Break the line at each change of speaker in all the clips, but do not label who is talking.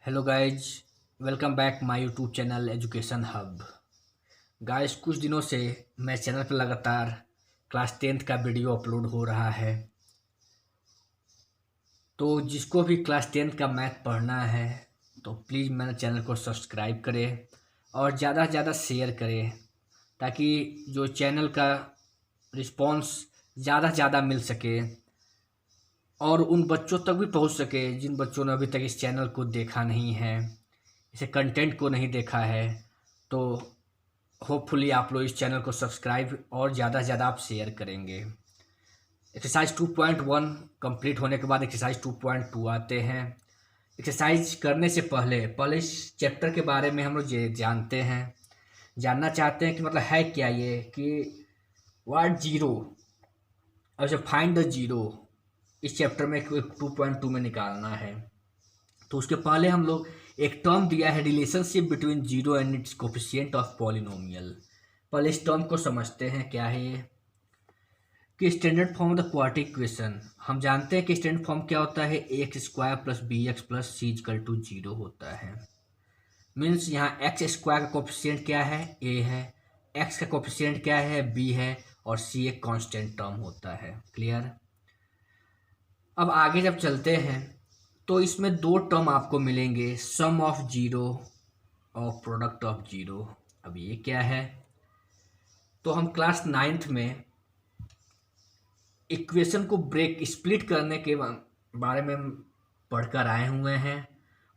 Hello guys, welcome back my YouTube channel education hub. Guys, कुछ दिनों से मेरे चैनल पर लगातार क्लास 10th का वीडियो अपलोड हो रहा है। तो जिसको भी क्लास 10th का मैथ पढ़ना है तो प्लीज़ मेरे चैनल को सब्सक्राइब करें और ज़्यादा से ज़्यादा शेयर करें, ताकि जो चैनल का रिस्पॉन्स ज़्यादा से ज़्यादा मिल सके और उन बच्चों तक भी पहुंच सके जिन बच्चों ने अभी तक इस चैनल को देखा नहीं है, इसे कंटेंट को नहीं देखा है। तो होपफुली आप लोग इस चैनल को सब्सक्राइब और ज़्यादा से ज़्यादा आप शेयर करेंगे। एक्सरसाइज 2.1 कंप्लीट होने के बाद एक्सरसाइज 2.2 आते हैं। एक्सरसाइज करने से पहले पहले इस चैप्टर के बारे में हम लोग जानते हैं, जानना चाहते हैं कि मतलब है क्या ये, कि व्हाट जीरो और जब फाइंड द जीरो इस चैप्टर में 2.2 में निकालना है। तो उसके पहले हम लोग एक टर्म दिया है, relationship between zero and it's coefficient of polynomial. पहले इस टर्म को समझते हैं क्या है ये। कि standard form of the quadratic equation, हम जानते हैं कि स्टैंडर्ड फॉर्म क्या होता है, x square plus b x plus c equal to zero होता है। मीन्स यहाँ एक्स स्क्वायर का कोफिशिएंट क्या है, ए है, एक्स का कोफिशिएंट क्या है, बी है, और सी एक कांस्टेंट टर्म होता है। क्लियर। अब आगे जब चलते हैं तो इसमें दो टर्म आपको मिलेंगे, सम ऑफ जीरो और प्रोडक्ट ऑफ जीरो। अब ये क्या है, तो हम क्लास 9th में इक्वेशन को ब्रेक स्प्लिट करने के बारे में पढ़कर आए हुए हैं।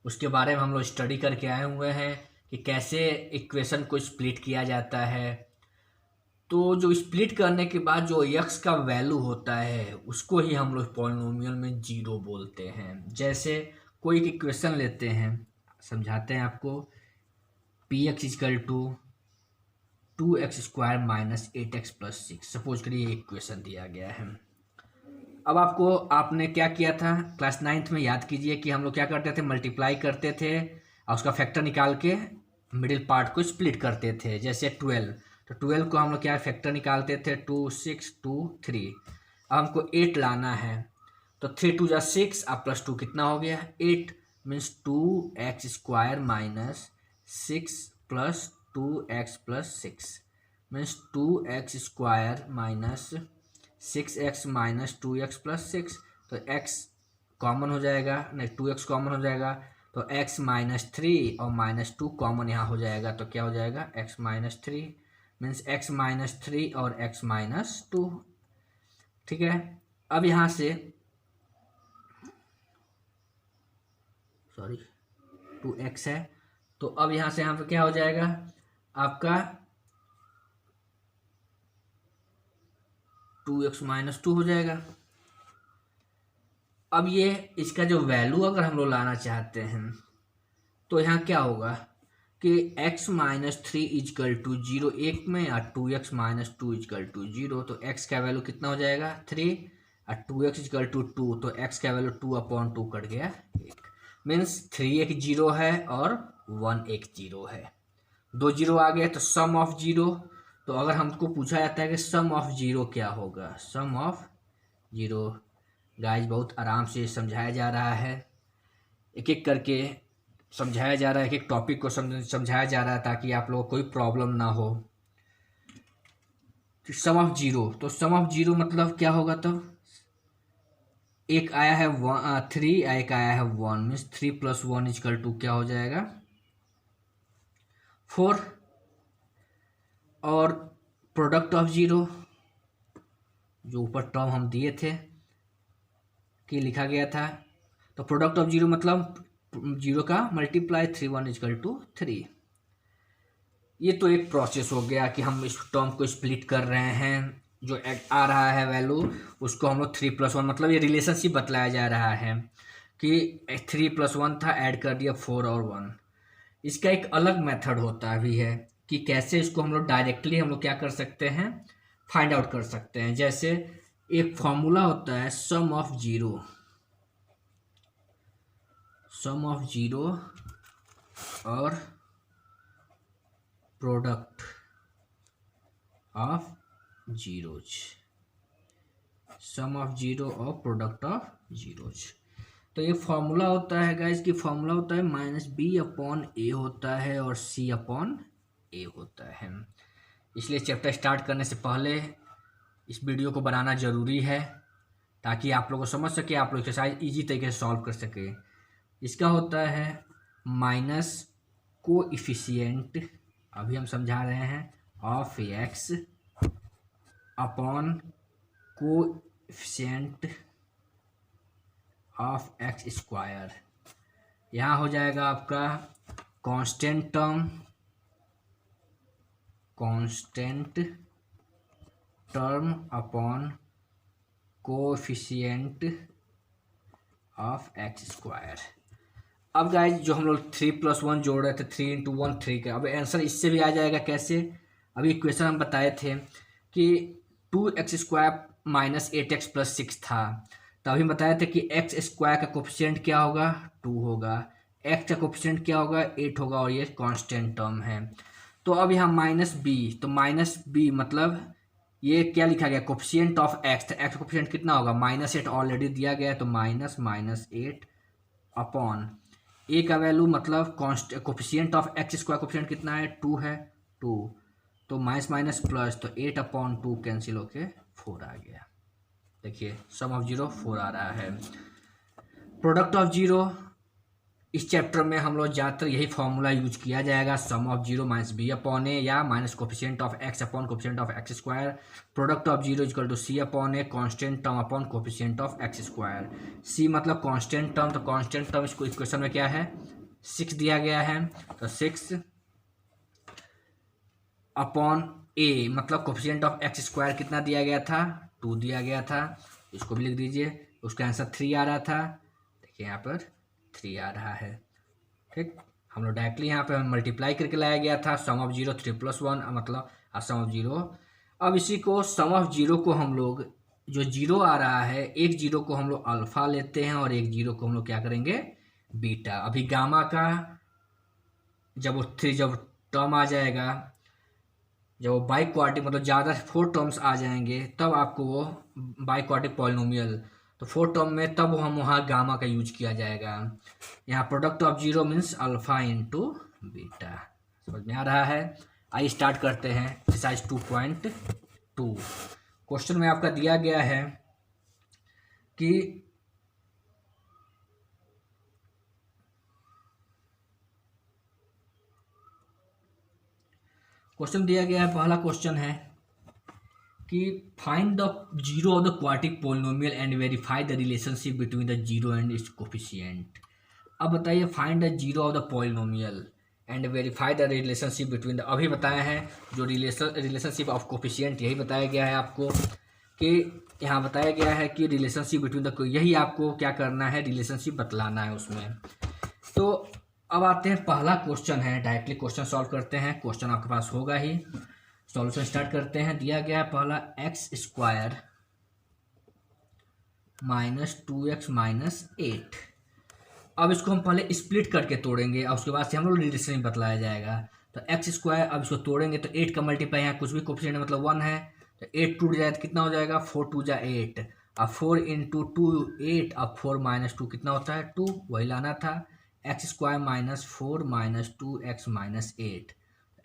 उसके बारे में हम लोग स्टडी करके आए हुए हैं कि कैसे इक्वेशन को स्प्लिट किया जाता है। तो जो स्प्लिट करने के बाद जो यक्स का वैल्यू होता है उसको ही हम लोग पॉलिनोमियल में जीरो बोलते हैं। जैसे कोई एक इक्वेशन लेते हैं, समझाते हैं आपको। P x is equal to 2x² minus 8x plus 6, suppose करिए इक्वेशन दिया गया है। अब आपने क्या किया था क्लास 9th में, याद कीजिए कि हम लोग क्या करते थे, मल्टीप्लाई करते थे और उसका फैक्टर निकाल के मिडिल पार्ट को स्प्लिट करते थे। जैसे 12, तो 12 को हम लोग क्या फैक्टर निकालते थे, 2 6 2 3। अब हमको 8 लाना है, तो 3 2 जा 6 और प्लस 2 कितना हो गया, 8। Means 2x² minus 6 plus 2x plus 6। Means 2x² minus 6x minus 2x plus 6। तो x कॉमन हो जाएगा, नहीं 2x कॉमन हो जाएगा, तो x माइनस 3 और माइनस 2 कॉमन यहाँ हो जाएगा, तो क्या हो जाएगा, x minus 3। Means x minus 3 और x माइनस 2। ठीक है। अब यहाँ से सॉरी 2x है, तो अब यहाँ से यहाँ पे क्या हो जाएगा आपका 2x माइनस 2 हो जाएगा। अब ये इसका जो वैल्यू अगर हम लोग लाना चाहते हैं तो यहाँ क्या होगा कि x minus 3 is equal to zero, एक में, और 2x minus 2 is equal to zero. तो x का वैल्यू कितना हो जाएगा 3 और 2x इजकल टू 2, तो x का वैल्यू 2/2 कट गया 1। मीन्स 3 एक जीरो है और 1 एक जीरो है, दो जीरो आ गए। तो सम ऑफ जीरो, तो अगर हमको पूछा जाता है कि सम ऑफ जीरो क्या होगा, सम ऑफ जीरो, गाइस बहुत आराम से समझाया जा रहा है, एक एक करके समझाया जा रहा है, एक एक टॉपिक को समझाया जा रहा है ताकि आप लोगों को कोई प्रॉब्लम ना हो। सम ऑफ जीरो, तो सम ऑफ जीरो मतलब क्या होगा, तब एक आया है 3, एक आया है 1। मीन्स 3 प्लस 1 इजकल टू क्या हो जाएगा 4। और प्रोडक्ट ऑफ जीरो, जो ऊपर टर्म हम दिए थे कि लिखा गया था, तो प्रोडक्ट ऑफ जीरो मतलब जीरो का मल्टीप्लाई 3 1 इजकल टू 3। ये तो एक प्रोसेस हो गया कि हम इस टर्म को स्प्लिट कर रहे हैं, जो आ रहा है वैल्यू उसको हम लोग 3+1, मतलब ये रिलेशनशिप बतलाया जा रहा है कि 3+1 था, ऐड कर दिया 4 और 1। इसका एक अलग मेथड होता भी है कि कैसे इसको हम लोग डायरेक्टली हम लोग क्या कर सकते हैं, फाइंड आउट कर सकते हैं। जैसे एक फॉर्मूला होता है sum of zero, sum of zero और product of zeros, sum of zero और प्रोडक्ट ऑफ जीरोज। तो ये फॉर्मूला होता है गाइस कि फॉर्मूला होता है -b/a होता है और c/a होता है। इसलिए चैप्टर स्टार्ट करने से पहले इस वीडियो को बनाना ज़रूरी है ताकि आप लोग को समझ सके, आप लोग एक्सरसाइज ईजी तरीके से सॉल्व कर सके। इसका होता है माइनस कोएफिशिएंट, अभी हम समझा रहे हैं, of x upon coefficient of x square. यहाँ हो जाएगा आपका constant term upon coefficient of x square. अब गाइज जो हम लोग 3+1 जोड़ रहे थे, 3 × 1 3 का, अब आंसर इससे भी आ जाएगा। कैसे? अभी इक्वेशन हम बताए थे कि 2x² - 8x + 6 था, तो अभी बताए थे कि x² का कोफिशिएंट क्या होगा, 2 होगा, x का कोफिशिएंट क्या होगा, 8 होगा, और ये कांस्टेंट टर्म है। तो अब यहाँ -b, तो -b मतलब ये क्या लिखा गया, कोफिशिएंट ऑफ x, तो x कोफिशिएंट कितना होगा, -8 ऑलरेडी दिया गया है, तो -8 अपॉन ए का वैल्यू मतलब कोफिशिएंट ऑफ x² कोफिशिएंट कितना है, 2 है, 2, तो माइनस प्लस, तो 8/2 कैंसिल होके 4 आ गया। देखिए सम ऑफ जीरो 4 आ रहा है। प्रोडक्ट ऑफ जीरो, इस चैप्टर में हम लोग ज़्यादातर यही फॉर्मूला यूज किया जाएगा, सम ऑफ जीरो -b/a या minus coefficient of x upon coefficient of x²। Product of zero equal to c/a constant term upon coefficient of x²। c मतलब कांस्टेंट टर्म, तो कांस्टेंट टर्म इसको इक्वेशन में क्या है, 6 दिया गया है, तो 6 अपॉन a मतलब कोफिशिएंट ऑफ x² कितना दिया गया था, 2 दिया गया था, इसको भी लिख दीजिए। उसका आंसर 3 आ रहा था, देखिए यहाँ पर 3 आ रहा है। ठीक, हम लोग डायरेक्टली यहाँ पे मल्टीप्लाई करके लाया गया था, सम ऑफ जीरो 3+1 मतलब सम ऑफ जीरो। अब इसी को सम ऑफ जीरो को हम लोग, जो जीरो आ रहा है, एक जीरो को हम लोग अल्फा लेते हैं और एक जीरो को हम लोग क्या करेंगे, बीटा। अभी गामा का जब टर्म आ जाएगा, जब वो बाइक्वाड्रिक मतलब ज़्यादा 4 टर्म्स आ जाएंगे, तब आपको वो बाइक्वाड्रिक पॉलिनोमियल, तो 4 टर्म में तब हम वहाँ गामा का यूज किया जाएगा। यहाँ product of zero means alpha into beta. समझ में आ रहा है? आइए स्टार्ट करते हैं एक्सरसाइज 2.2। क्वेश्चन में आपका दिया गया है कि पहला क्वेश्चन है कि find the zero of the quadratic polynomial and verify the relationship between the zero and it's coefficient. अब बताइए find the zero of the polynomial and verify the relationship between the, अभी बताया है जो रिलेशनशिप ऑफ कोफिशिएंट, यही बताया गया है आपको कि यहाँ बताया गया है कि रिलेशनशिप बिटवीन द, यही आपको क्या करना है, रिलेशनशिप बतलाना है उसमें। तो अब आते हैं, पहला क्वेश्चन है, डायरेक्टली क्वेश्चन सॉल्व करते हैं। क्वेश्चन आपके पास होगा ही, सॉल्यूशन स्टार्ट करते हैं। दिया गया है पहला x² - 2x - 8। अब इसको हम पहले स्प्लिट करके तोड़ेंगे और उसके बाद से हम लोग रिलेशन बतलाया जाएगा। तो x², अब इसको तोड़ेंगे तो 8 का मल्टीप्लाई, यहाँ कुछ भी कोफिशिएंट मतलब 1 है, तो 8 टूट जाए तो कितना हो जाएगा, 4 × 2 = 8। अब 4 × 2 8, अब 4 - 2 कितना होता है, 2, वही लाना था। x² - 4 - 2x - 8,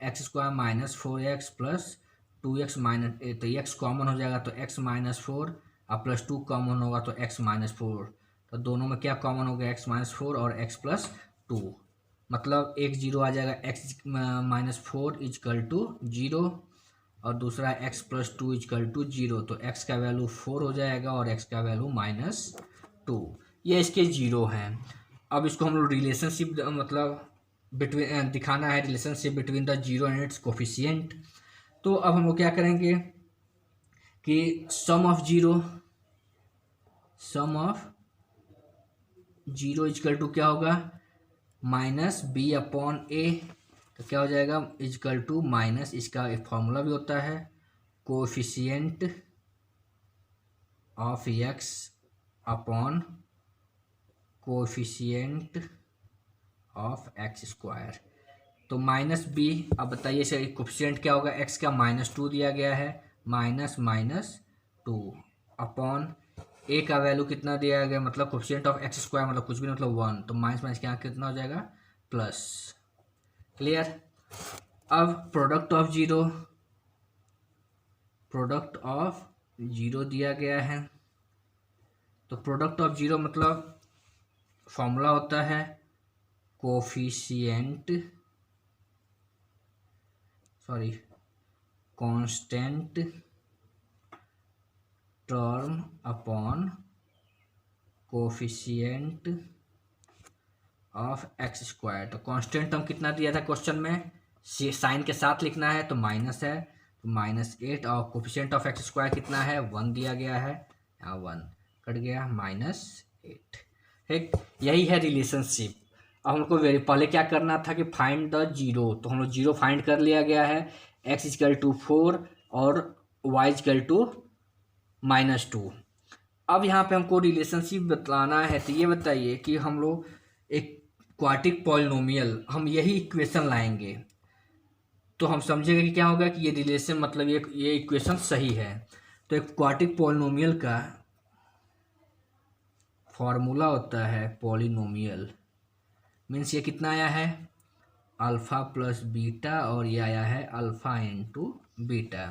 x² - 4x + 2x - 8, तो x कॉमन हो जाएगा, तो x - 4 और +2 कॉमन होगा तो x - 4, तो दोनों में क्या कॉमन हो गया, x - 4 और x + 2, मतलब एक जीरो आ जाएगा, x - 4 = 0 और दूसरा x + 2 = 0, तो x का वैल्यू 4 हो जाएगा और x का वैल्यू -2, ये इसके जीरो हैं। अब इसको हम लोग रिलेशनशिप मतलब बिटवीन दिखाना है, relationship between the zero and it's coefficient. तो अब हम लोग क्या करेंगे कि सम ऑफ जीरो = क्या होगा, -b/a, तो क्या हो जाएगा, = माइनस, इसका एक फॉर्मूला भी होता है, coefficient of x upon coefficient of x²। तो -b, अब बताइए सर कोफिशिएंट क्या होगा, x का -2 दिया गया है, -2 अपॉन ए का वैल्यू कितना दिया गया, मतलब कोफिशिएंट ऑफ एक्स स्क्वायर मतलब कुछ भी नहीं, मतलब 1, तो माइनस माइनस के यहाँ कितना हो जाएगा, प्लस। क्लियर। अब प्रोडक्ट ऑफ जीरो दिया गया है, तो प्रोडक्ट ऑफ जीरो मतलब फॉर्मूला होता है constant term upon coefficient of x square. तो कांस्टेंट टर्म कितना दिया था क्वेश्चन में, साइन के साथ लिखना है तो माइनस है, तो -8, और कोफिशिएंट ऑफ एक्स स्क्वायर कितना है, 1 दिया गया है, यहाँ 1 कट गया, -8। ठीक, यही है रिलेशनशिप। अब हमको पहले क्या करना था कि फाइंड द जीरो, तो हम लोग जीरो फाइंड कर लिया गया है, x=4 और y=-2। अब यहाँ पे हमको रिलेशनशिप बताना है, तो ये बताइए कि हम लोग एक क्वाड्रेटिक पॉलिनोमियल, हम यही इक्वेशन लाएंगे तो हम समझेंगे कि क्या होगा कि ये रिलेशन मतलब ये इक्वेशन सही है। तो एक क्वाड्रेटिक पॉलिनोमियल का फॉर्मूला होता है पॉलिनोमियल, मीन्स ये कितना आया है, अल्फ़ा प्लस बीटा, और ये आया है अल्फ़ा इंटू बीटा।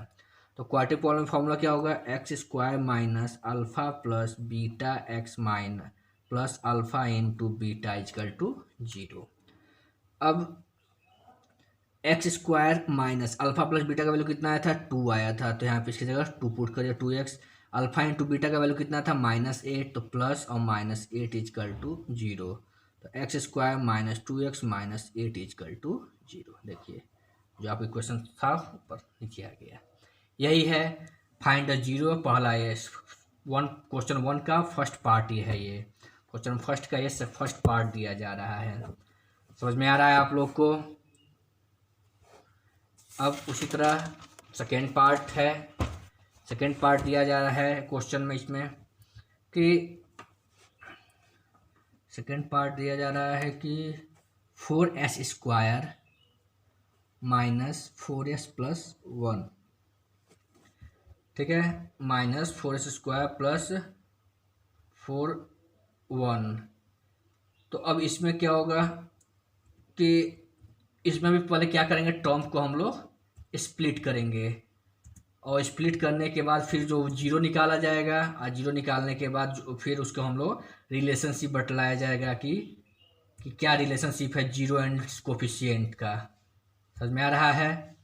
तो क्वाड्रेटिक पॉलिनोमियल फॉर्मूला क्या होगा, x² minus alpha plus beta x minus plus alpha into beta equal to 0। अब x² minus alpha plus beta का वैल्यू कितना आया था, 2 आया था, तो यहाँ पे इसकी जगह 2 पुट करिए, 2x। अल्फ़ा इंटू बीटा का वैल्यू कितना था, -8, तो प्लस और -8 इक्वल टू 0। तो x² minus 2x minus 8 equal to 0। देखिए जो आपका क्वेश्चन था ऊपर नीचे आ गया। यही है फाइंड द जीरो, पहला ये क्वेश्चन 1 का फर्स्ट पार्ट ये है, ये क्वेश्चन फर्स्ट का ये फर्स्ट पार्ट दिया जा रहा है। समझ में आ रहा है आप लोग को। अब उसी तरह सेकेंड पार्ट है, सेकेंड पार्ट दिया जा रहा है क्वेश्चन में, इसमें कि सेकेंड पार्ट दिया जा रहा है कि 4s² माइनस 4s प्लस 1, ठीक है, -4s² प्लस 4 1। तो अब इसमें क्या होगा कि इसमें भी पहले क्या करेंगे, टर्म को हम लोग स्प्लिट करेंगे, और स्प्लिट करने के बाद फिर जो जीरो निकाला जाएगा, और जीरो निकालने के बाद फिर उसको हम लोग रिलेशनशिप बतलाया जाएगा कि क्या रिलेशनशिप है जीरो एंड कोफिशिएंट का। समझ में आ रहा है।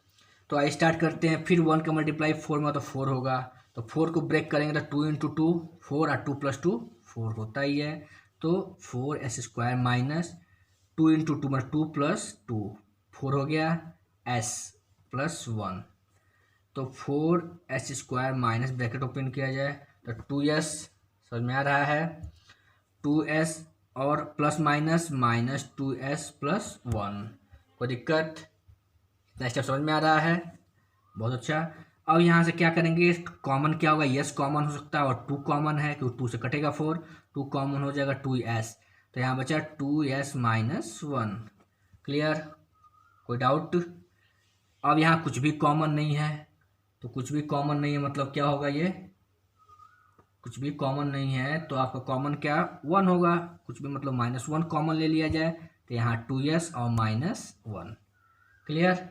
तो आइए स्टार्ट करते हैं। फिर 1 का मल्टीप्लाई 4 में तो 4 होगा, तो 4 को ब्रेक करेंगे तो 2 × 2 4, और 2 + 2 4 होता ही है। तो 4s² माइनस 2 × 2 मतलब 2 + 2 4 हो गया, s प्लस 1। तो 4s² माइनस ब्रैकेट ओपन किया जाए तो 2s, समझ में आ रहा है, 2s और प्लस माइनस -2s प्लस 1। कोई दिक्कत, इतना स्टेप समझ में आ रहा है, बहुत अच्छा। अब यहाँ से क्या करेंगे, कॉमन क्या होगा, यस कॉमन हो सकता है, और 2 कॉमन है क्योंकि 2 से कटेगा 4, 2 कॉमन हो जाएगा 2s, तो यहाँ बचा 2s माइनस 1। क्लियर, कोई डाउट। अब यहाँ कुछ भी कॉमन नहीं है, तो कुछ भी कॉमन नहीं है मतलब क्या होगा, ये कुछ भी कॉमन नहीं है तो आपका कॉमन क्या 1 होगा, कुछ भी मतलब -1 कॉमन ले लिया जाए, तो यहाँ 2s और -1। क्लियर।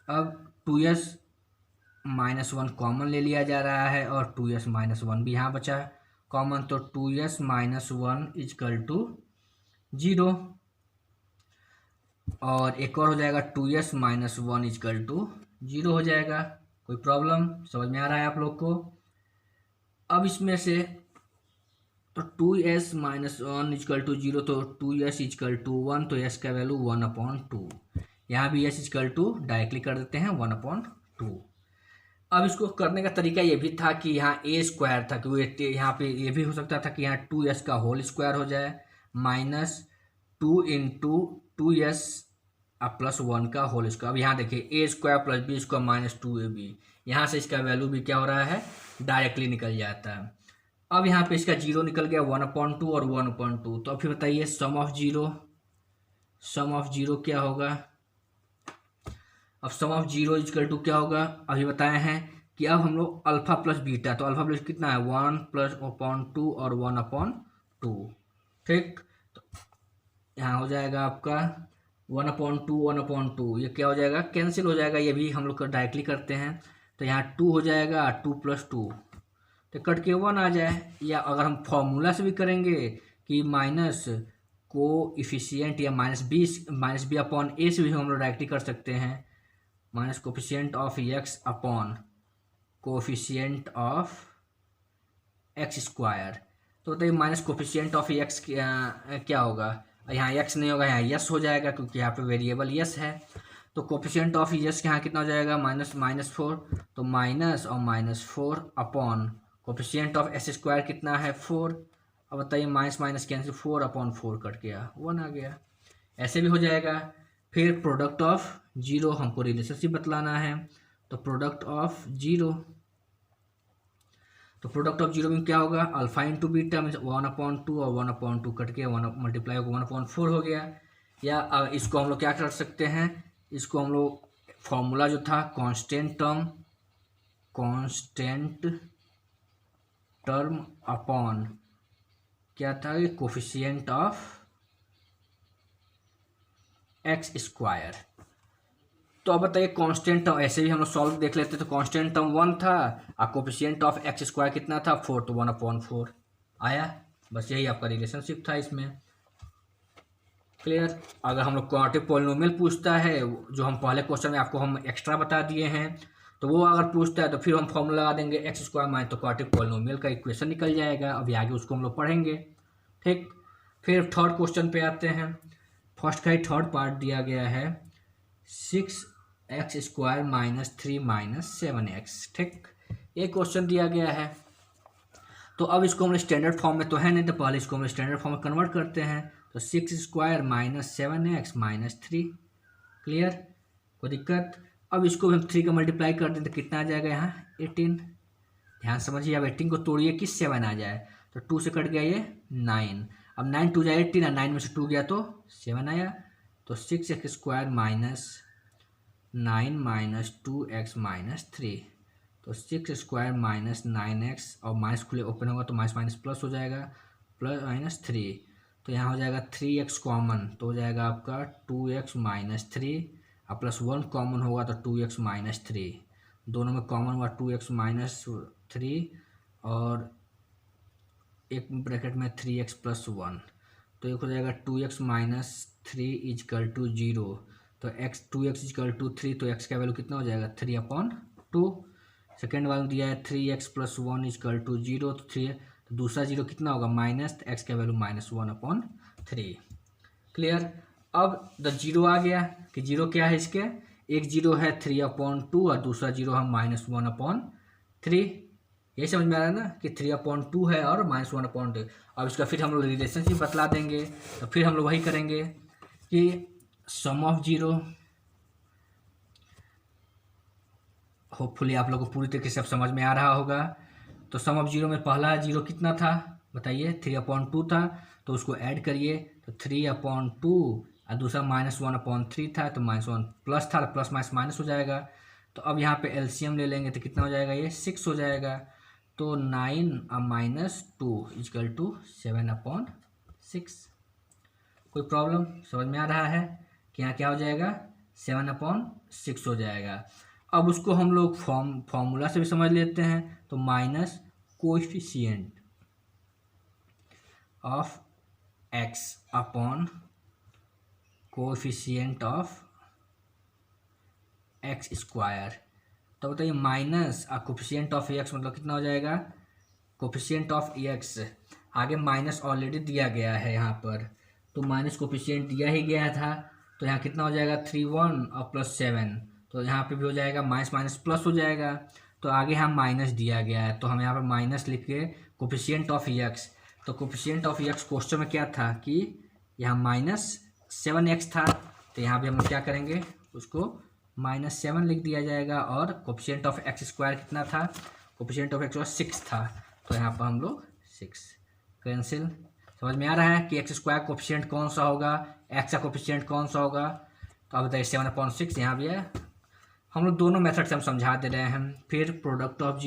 अब 2s -1 कॉमन ले लिया जा रहा है, और 2s -1 भी यहाँ बचा कॉमन, तो 2s -1 इक्वल टू 0। और एक और हो जाएगा 2s -1 इक्वल टू 0 हो जाएगा। कोई प्रॉब्लम, समझ में आ रहा है आप लोग को। अब इसमें से तो 2s -1 इक्वल टू 0, तो 2s इक्वल टू 1, तो s का वैल्यू 1/2। यहाँ भी s इक्वल टू डायरेक्टली कर देते हैं 1/2। अब इसको करने का तरीका ये भी था कि यहाँ a² था, कि यहाँ पे ये भी हो सकता था कि यहाँ 2s का होल स्क्वायर हो जाए, -2 × 2s प्लस 1 का होल स्क्वायर। अब यहाँ देखिए a² + b² -2ab, यहाँ से इसका वैल्यू भी क्या हो रहा है, डायरेक्टली निकल जाता है। अब यहाँ पे इसका 0 निकल गया, 1/2 और 1/2, तो अब फिर बताइए सम ऑफ 0, सम ऑफ जीरो क्या होगा। अब सम ऑफ जीरो इजकल टू क्या होगा, अभी बताए हैं कि अब हम लोग अल्फा प्लस बीटा, तो अल्फा प्लस कितना है 1+/2 और 1/2। ठीक, तो यहाँ हो जाएगा आपका 1/2 1/2, ये क्या हो जाएगा, कैंसिल हो जाएगा, ये भी हम लोग डायरेक्टली करते हैं। तो यहाँ 2 हो जाएगा, 2+2 तो कट के 1 आ जाए। या अगर हम फॉर्मूला से भी करेंगे कि माइनस को इफिशियंट या -b अपॉन ए से भी हम लोग डायरेक्टली कर सकते हैं। Minus coefficient of x upon coefficient of x square. तो बताइए माइनस कोफिशियंट ऑफ एक्स क्या होगा, यहाँ एक्स नहीं होगा, यहाँ यस हो जाएगा क्योंकि यहाँ पे वेरिएबल यस है। तो कोफिशियंट ऑफ यस यहाँ कितना हो जाएगा, -4, तो माइनस और -4 upon coefficient of S square कितना है 4। अब बताइए माइनस माइनस कैंसिल, 4/4 कट गया, 1 आ गया। ऐसे भी हो जाएगा। फिर प्रोडक्ट ऑफ जीरो हमको रिलेशनशिप बतलाना है, तो प्रोडक्ट ऑफ जीरो, तो प्रोडक्ट ऑफ जीरो में क्या होगा, अल्फा इंटू बीटा मीन्स 1/2 और 1/2 कट के 1 मल्टीप्लाई होगा 1/4 हो गया। या इसको हम लोग क्या कर सकते हैं, इसको हम लोग फॉर्मूला जो था कांस्टेंट टर्म अपॉन क्या था, ये कोफिशियंट ऑफ एक्स स्क्वायर। तो अब बताइए कांस्टेंट टर्म, ऐसे भी हम लोग सॉल्व देख लेते, तो कांस्टेंट टर्म 1 था और कोफिशियंट ऑफ एक्स स्क्वायर कितना था 4, तो 1/4 आया। बस यही आपका रिलेशनशिप था इसमें। क्लियर। अगर हम लोग क्वाड्रेटिक पॉलिनोमियल पूछता है, जो हम पहले क्वेश्चन में आपको हम एक्स्ट्रा बता दिए हैं, तो वो अगर पूछता है तो फिर हम फॉर्मूला लगा देंगे एक्स स्क्वायर माइनस, तो क्वाड्रेटिक पॉलिनोमियल का इक्वेशन निकल जाएगा। अभी आगे उसको हम लोग पढ़ेंगे। ठीक, फिर थर्ड क्वेश्चन पे आते हैं। फर्स्ट का ही थर्ड पार्ट दिया गया है 6x² -3 -7x। ठीक, ये क्वेश्चन दिया गया है। तो अब इसको हम स्टैंडर्ड फॉर्म में तो है नहीं, तो पहले इसको हम स्टैंडर्ड फॉर्म में कन्वर्ट करते हैं। तो 6² -7x -3। क्लियर, कोई दिक्कत। अब इसको हम 3 का मल्टीप्लाई कर दें तो कितना आ जाएगा यहाँ 18। ध्यान समझिए, अब 18 को तोड़िए कि 7 आ जाए, तो 2 से कट गया ये 9। अब 9 2 जाए 18 और 9 में से 2 गया तो 7 आया। तो 6x² -9 -2x -3, तो 6² -9x और माइनस खुले ओपन होगा तो माइनस माइनस प्लस हो जाएगा, प्लस -3। तो यहाँ हो जाएगा 3x कॉमन, तो हो जाएगा आपका 2x -3 और +1 कॉमन होगा तो 2x -3। दोनों में कॉमन हुआ 2x -3 और एक ब्रैकेट में 3x + 1, तो एक हो जाएगा 2x -3 = 0। तो 2x = 3, तो x का वैल्यू कितना हो जाएगा 3/2। सेकेंड वाला दिया है 3x + 1 = 0, तो 3, तो दूसरा जीरो कितना होगा माइनस, तो x का वैल्यू -1/3। क्लियर। अब द जीरो आ गया कि जीरो क्या है इसके, एक जीरो है 3/2 और दूसरा जीरो है -1/3। यही समझ में आ रहा है ना कि 3/2 है और -1/3। अब इसका फिर हम लोग रिलेशनशिप बतला देंगे, तो फिर हम लोग वही करेंगे कि सम ऑफ जीरो, होपफुली आप लोगों को पूरी तरीके से अब समझ में आ रहा होगा। तो सम ऑफ जीरो में पहला जीरो कितना था बताइए, 3/2 था, तो उसको ऐड करिए, तो 3/2 और दूसरा -1/3 था, तो -1 प्लस था, प्लस माइनस माइनस हो जाएगा। तो अब यहाँ पे एलसीएम ले लेंगे तो कितना हो जाएगा, ये 6 हो जाएगा। तो 9 -2 = 7/6। कोई प्रॉब्लम समझ में आ रहा है कि यहाँ क्या हो जाएगा 7/6 हो जाएगा। अब उसको हम लोग फॉर्मूला से भी समझ लेते हैं, तो minus coefficient of x upon coefficient of x square. तो बताइए माइनस कोएफिशिएंट ऑफ एक्स मतलब कितना हो जाएगा, कोएफिशिएंट ऑफ एक्स, आगे माइनस ऑलरेडी दिया गया है यहाँ पर, तो माइनस कोएफिशिएंट दिया ही गया था, तो यहाँ कितना हो जाएगा 3/1 और +7, तो यहाँ पे भी हो जाएगा माइनस माइनस प्लस हो जाएगा। तो आगे यहाँ माइनस दिया गया है, तो हम यहाँ पर माइनस लिख के कोएफिशिएंट ऑफ एक्स, तो कोएफिशिएंट ऑफ एक्स क्वेश्चन में क्या था कि यहाँ -7x था, तो यहाँ भी हम क्या करेंगे उसको -7 लिख दिया जाएगा। और कोएफिशिएंट ऑफ एक्स स्क्वायर कितना था, कोएफिशिएंट ऑफ एक्स 6 था, तो यहाँ पर हम लोग 6 कैंसिल। समझ में आ रहा है कि एक्स स्क्वायर कोएफिशिएंट कौन सा होगा, एक्स का कोफिशिएंट कौन सा होगा, तो अब बताइए 7/6 यहाँ भी है। हम लोग दोनों मेथड से हम समझा दे रहे हैं। फिर प्रोडक्ट ऑफ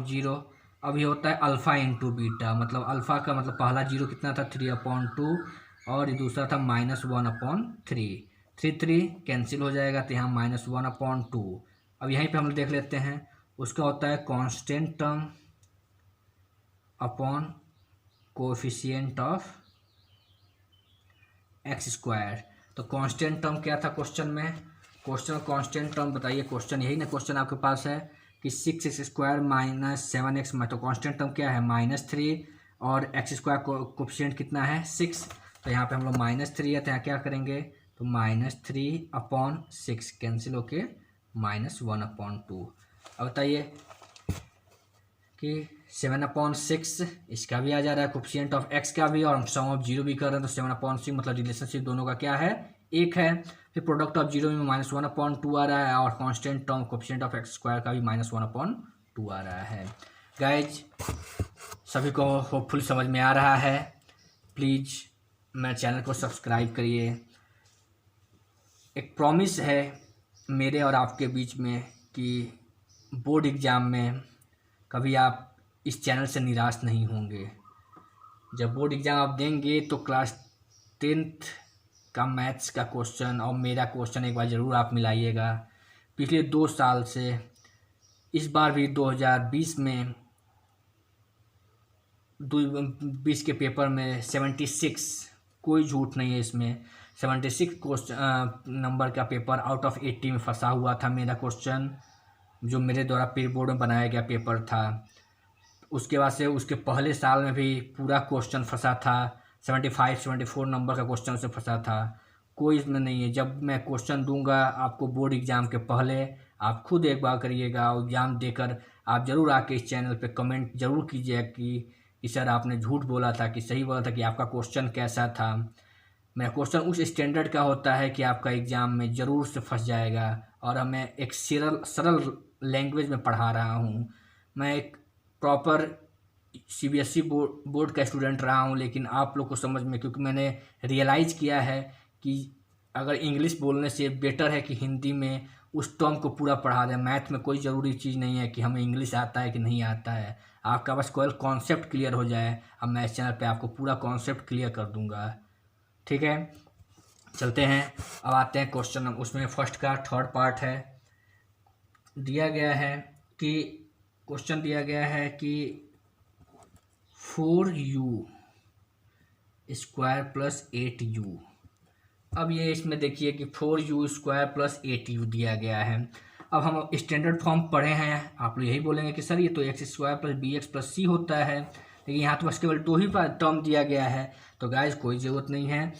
जीरो, अब ये होता है अल्फ़ा इंटू बीटा, मतलब अल्फ़ा का मतलब पहला जीरो कितना था 3/2 और दूसरा था -1/3। 3 कैंसिल हो जाएगा तो यहाँ -1/2। अब यहीं पे हम लोग देख लेते हैं, उसका होता है constant term upon coefficient of x square. तो कांस्टेंट टर्म क्या था क्वेश्चन में, क्वेश्चन कांस्टेंट टर्म बताइए, क्वेश्चन यही ना क्वेश्चन आपके पास है कि 6x² माइनस 7x में, तो कांस्टेंट टर्म क्या है -3 और एक्स स्क्वायर कोफिशिएंट कितना है 6, तो यहाँ पे हम लोग -3 है तो यहाँ क्या करेंगे, तो -3/6 कैंसिल होके -1/2। अब बताइए कि 7/6 इसका भी आ जा रहा है, कोफिशिएंट ऑफ एक्स का भी, और हम सम ऑफ जीरो भी कर रहे हैं, तो 7/6 मतलब रिलेशनशिप दोनों का क्या है, एक है। फिर प्रोडक्ट ऑफ जीरो में -1/2 आ रहा है, और constant term coefficient of x square का भी -1/2 आ रहा है। गाइज सभी को होपफुल समझ में आ रहा है। प्लीज़ मेरे चैनल को सब्सक्राइब करिए। एक प्रॉमिस है मेरे और आपके बीच में कि बोर्ड एग्ज़ाम में कभी आप इस चैनल से निराश नहीं होंगे। जब बोर्ड एग्ज़ाम आप देंगे तो क्लास 10th का मैथ्स का क्वेश्चन और मेरा क्वेश्चन एक बार ज़रूर आप मिलाइएगा। पिछले 2 साल से इस बार भी 2020 में 20 के पेपर में 76, कोई झूठ नहीं है इसमें, 76 क्वेश्चन नंबर का पेपर आउट ऑफ 80 में फंसा हुआ था मेरा क्वेश्चन, जो मेरे द्वारा प्री बोर्ड में बनाया गया पेपर था। उसके बाद से उसके पहले साल में भी पूरा क्वेश्चन फंसा था, 75-74 नंबर का क्वेश्चन से फंसा था। कोई इसमें नहीं है। जब मैं क्वेश्चन दूंगा आपको बोर्ड एग्ज़ाम के पहले, आप खुद एक बार करिएगा, एग्ज़ाम देकर आप ज़रूर आके इस चैनल पे कमेंट ज़रूर कीजिए कि सर आपने झूठ बोला था कि सही बोला था, कि आपका क्वेश्चन कैसा था। मेरा क्वेश्चन उस स्टैंडर्ड का होता है कि आपका एग्ज़ाम में ज़रूर से फंस जाएगा, और मैं एक सरल लैंग्वेज में पढ़ा रहा हूँ। मैं एक प्रॉपर CBSE बोर्ड का स्टूडेंट रहा हूँ, लेकिन आप लोग को समझ में, क्योंकि मैंने रियलाइज़ किया है कि अगर इंग्लिश बोलने से बेटर है कि हिंदी में उस टर्म को पूरा पढ़ा दें। मैथ में कोई ज़रूरी चीज़ नहीं है कि हमें इंग्लिश आता है कि नहीं आता है, आपका बस कोई कॉन्सेप्ट क्लियर हो जाए। अब मैं इस चैनल पे आपको पूरा कॉन्सेप्ट क्लियर कर दूंगा। ठीक है, चलते हैं। अब आते हैं क्वेश्चन, उसमें फर्स्ट का थर्ड पार्ट है। दिया गया है कि क्वेश्चन दिया गया है कि 4u² + 8u। अब ये इसमें देखिए कि 4u² + 8u दिया गया है। अब हम स्टैंडर्ड फॉर्म पढ़े हैं, आप लोग यही बोलेंगे कि सर ये तो x² + bx + c होता है, लेकिन यहाँ तो बस केवल 2 ही टर्म दिया गया है। तो गाइस कोई ज़रूरत नहीं है,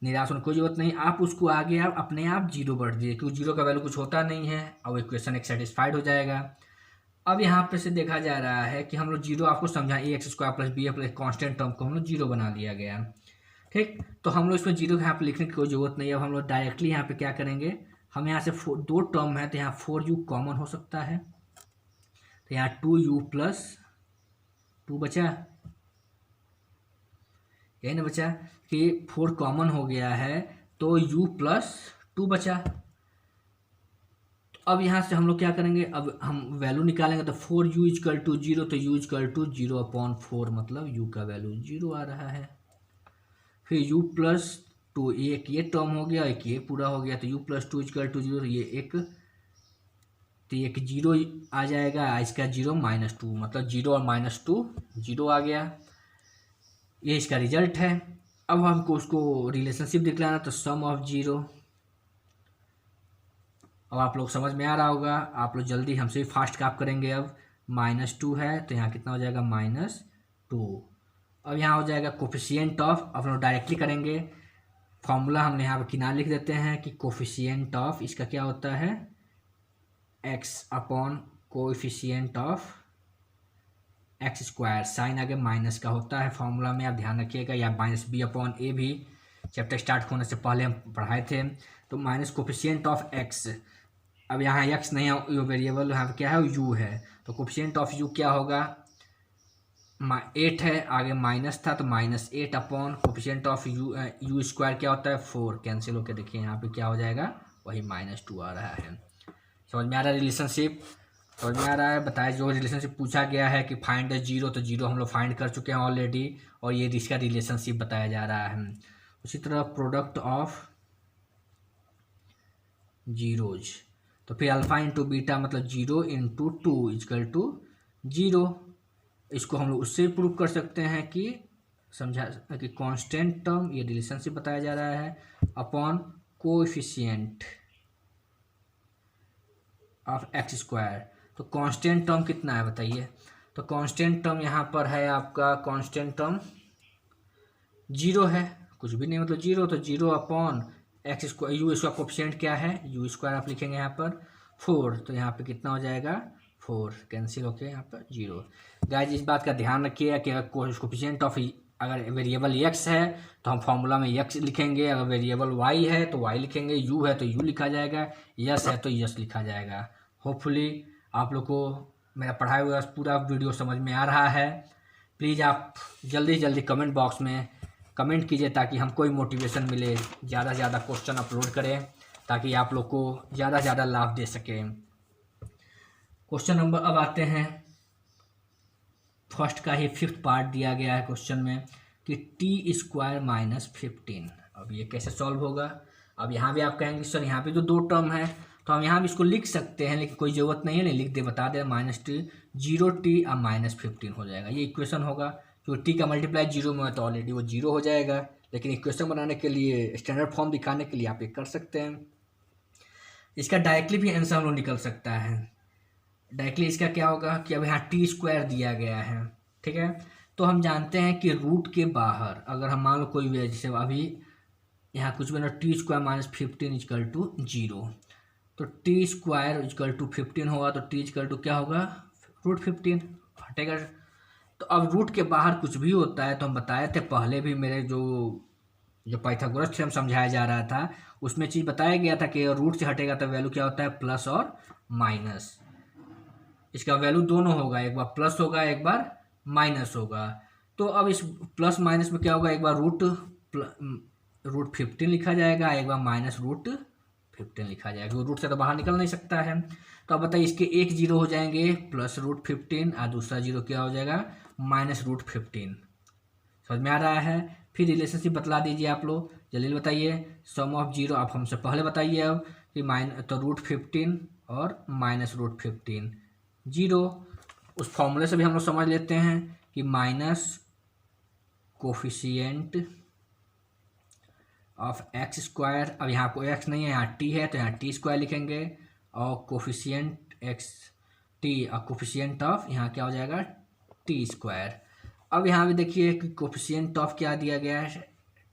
निराश होने कोई ज़रूरत नहीं। आप उसको आगे आप अपने आप जीरो बढ़ दीजिए, क्योंकि जीरो का वैल्यू कुछ होता नहीं है, और इक्वेशन एक सेटिस्फाइड हो जाएगा। अब यहाँ पे से देखा जा रहा है कि हम लोग जीरो आपको समझा, ax² + b + कांस्टेंट टर्म को हम लोग जीरो बना दिया गया। ठीक, तो हम लोग इसमें जीरो यहाँ पे लिखने की कोई ज़रूरत नहीं है। अब हम लोग डायरेक्टली यहाँ पे क्या करेंगे, हम यहाँ से 2 टर्म है तो यहाँ 4u कॉमन हो सकता है, तो यहाँ 2u + 2 बचा, यही ना बचा कि 4 कॉमन हो गया है तो u + 2 बचा। तो अब यहाँ से हम लोग क्या करेंगे, अब हम वैल्यू निकालेंगे, तो 4u = 0, तो u = 0/4, मतलब u का वैल्यू 0 आ रहा है। फिर u + 2, एक ये टर्म हो गया, एक ये पूरा हो गया, तो u + 2 = 0, ये एक, तो एक 0 आ जाएगा, इसका 0 - 2, मतलब 0 और -2 0 आ गया। ये इसका रिजल्ट है। अब हमको उसको रिलेशनशिप दिखलाना, तो सम ऑफ जीरो। अब आप लोग समझ में आ रहा होगा, आप लोग जल्दी हमसे भी फास्ट काम करेंगे। अब -2 है तो यहाँ कितना हो जाएगा, -2। अब यहाँ हो जाएगा कोफिशिएंट ऑफ, अब लोग डायरेक्टली करेंगे, फॉर्मूला हमने यहाँ पर किनारे लिख देते हैं कि कोफिशिएंट ऑफ इसका क्या होता है, x/, coefficient of x², sign आगे माइनस का होता है फॉर्मूला में, आप ध्यान रखिएगा, या -b/a भी चैप्टर स्टार्ट होने से पहले हम पढ़ाए थे। तो माइनस कोफिशिएंट ऑफ x, अब यहाँ x नहीं है, वेरिएबल यहाँ क्या है, u है, तो कोफिशिएंट ऑफ u क्या होगा, 8 है, आगे माइनस था तो -8 upon coefficient of you square क्या होता है 4, कैंसिल होकर देखिए यहाँ पे क्या हो जाएगा, वही -2 आ रहा है। समझ में आ रहा है रिलेशनशिप? समझ में आ रहा है? बताया जो रिलेशनशिप पूछा गया है कि फाइंड द जीरो, तो जीरो हम लोग फाइंड कर चुके हैं ऑलरेडी, और ये इसका रिलेशनशिप बताया जा रहा है। उसी तरह प्रोडक्ट ऑफ जीरोज, तो फिर अल्फा इंटू बीटा मतलब 0 इंटू 2 इजकल टू 0। इसको हम लोग उससे प्रूव कर सकते हैं कि समझा कि कांस्टेंट टर्म, ये रिलेशनशिप बताया जा रहा है, upon coefficient of x square. तो कांस्टेंट टर्म कितना है बताइए? तो कांस्टेंट टर्म यहाँ पर है आपका, कांस्टेंट टर्म 0 है, कुछ भी नहीं मतलब 0, तो 0 upon x square, you square coefficient क्या है, यू स्क्वायर आप लिखेंगे यहाँ पर 4, तो यहाँ पे कितना हो जाएगा 4, कैंसिल होके यहाँ पर 0। गाइस इस बात का ध्यान रखिए कि अगर कोएफिशिएंट ऑफ, अगर वेरिएबल x है तो हम फॉर्मूला में x लिखेंगे, अगर वेरिएबल y है तो y लिखेंगे, u है तो u लिखा जाएगा, यस है तो यस लिखा जाएगा। होपफुली आप लोग को मेरा पढ़ाया हुआ पूरा वीडियो समझ में आ रहा है। प्लीज़ आप जल्दी से जल्दी कमेंट बॉक्स में कमेंट कीजिए ताकि हमको भी मोटिवेशन मिले, ज़्यादा से ज़्यादा क्वेश्चन अपलोड करें ताकि आप लोग को ज़्यादा से ज़्यादा लाभ दे सकें। क्वेश्चन नंबर अब आते हैं, फर्स्ट का ही 5th पार्ट दिया गया है क्वेश्चन में कि टी स्क्वायर -15। अब ये कैसे सॉल्व होगा? अब यहाँ भी आप कहेंगे सर यहाँ पे जो 2 टर्म है तो हम यहाँ भी इसको लिख सकते हैं, लेकिन कोई ज़रूरत नहीं है, नहीं लिख दे, बता दे -0t अब -15 हो जाएगा, ये इक्वेशन होगा। जो टी का मल्टीप्लाई 0 में है तो ऑलरेडी वो 0 हो जाएगा, लेकिन इक्वेशन बनाने के लिए, स्टैंडर्ड फॉर्म दिखाने के लिए आप ये कर सकते हैं। इसका डायरेक्टली भी आंसर हम लोग निकल सकता है। डायरेक्टली इसका क्या होगा कि अब यहाँ टी स्क्वायर दिया गया है, ठीक है, तो हम जानते हैं कि रूट के बाहर अगर हम मान लो कोई भी, जैसे अभी यहाँ कुछ भी ना, टी स्क्वायर -15 इजकल टू 0, तो टी स्क्वायर इजकल टू 15 होगा, तो टी इजकल टू क्या होगा √15 हटेगा। तो अब रूट के बाहर कुछ भी होता है तो हम बताए थे पहले भी, मेरे जो पाइथागोरस थ्योरम समझाया जा रहा था उसमें चीज़ बताया गया था कि रूट से हटेगा तो वैल्यू क्या होता है प्लस और माइनस, इसका वैल्यू दोनों होगा, एक बार प्लस होगा एक बार माइनस होगा। तो अब इस प्लस माइनस में क्या होगा, एक बार √15 लिखा जाएगा, एक बार -√15 लिखा जाएगा, क्योंकि रूट से तो बाहर निकल नहीं सकता है। तो अब बताइए इसके एक 0 हो जाएंगे +√15 और दूसरा 0 क्या हो जाएगा -√15। समझ में आ रहा है? फिर रिलेशनशिप बतला दीजिए आप लोग, जल्दी बताइए। सम ऑफ 0 आप हमसे पहले बताइए अब कि तो √15 और -√15 0, उस फॉर्मूले से भी हम लोग समझ लेते हैं कि minus coefficient of x square, अब यहाँ को एक्स नहीं है यहाँ टी है तो यहाँ टी स्क्वायर लिखेंगे, और कोफिशिएंट एक्स टी और कोफिशिएंट ऑफ यहाँ क्या हो जाएगा टी स्क्वायर। अब यहाँ भी देखिए कि कोफिशिएंट ऑफ क्या दिया गया है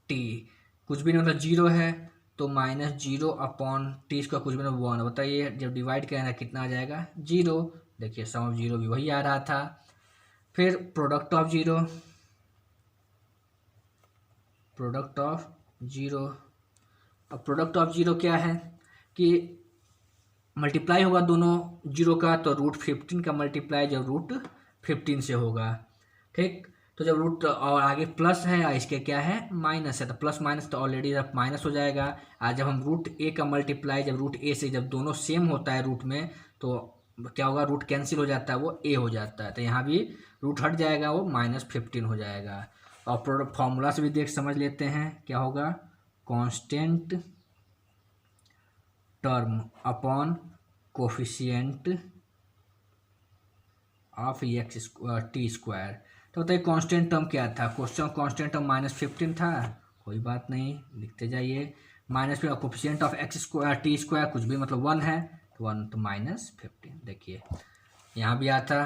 टी, कुछ भी नहीं मतलब 0 है तो -0 अपॉन टी स्क्वायर, कुछ भी नहीं 1। बताइए जब डिवाइड करेंगे कितना आ जाएगा 0, देखिए सम ऑफ 0 भी वही आ रहा था। फिर प्रोडक्ट ऑफ 0, अब प्रोडक्ट ऑफ 0 क्या है कि मल्टीप्लाई होगा दोनों 0 का, तो √15 का मल्टीप्लाई जब √15 से होगा, ठीक। तो जब रूट और आगे प्लस है और इसके क्या है माइनस है, तो प्लस माइनस तो ऑलरेडी जब माइनस हो जाएगा। और जब हम √a का मल्टीप्लाई जब √a से जब दोनों सेम होता है रूट में तो क्या होगा, रूट कैंसिल हो जाता है, वो a हो जाता है, तो यहाँ भी रूट हट जाएगा, वो -15 हो जाएगा। और प्रोडक्ट फॉर्मूला से भी देख समझ लेते हैं क्या होगा, constant term upon coefficient of x T square. तो बताइए कांस्टेंट टर्म क्या था, क्वेश्चन कांस्टेंट टर्म -15 था, कोई बात नहीं लिखते जाइए, -15 coefficient of x square T square कुछ भी मतलब 1 है तो 1 तो -15, देखिए यहाँ भी आता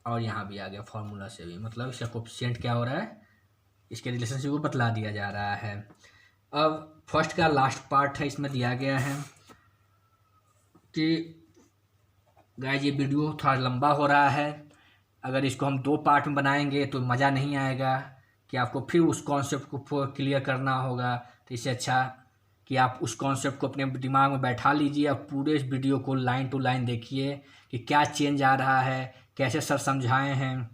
और यहाँ भी आ गया फॉर्मूला से भी, मतलब इसका कोफिशिएंट क्या हो रहा है, इसके रिलेशनशिप को बतला दिया जा रहा है। अब फर्स्ट का लास्ट पार्ट है, इसमें दिया गया है कि गाइस ये वीडियो थोड़ा लंबा हो रहा है, अगर इसको हम 2 पार्ट में बनाएंगे तो मज़ा नहीं आएगा, कि आपको फिर उस कॉन्सेप्ट को क्लियर करना होगा। तो इससे अच्छा कि आप उस कॉन्सेप्ट को अपने दिमाग में बैठा लीजिए और पूरे इस वीडियो को लाइन टू लाइन देखिए कि क्या चेंज आ रहा है, कैसे सर समझाए हैं,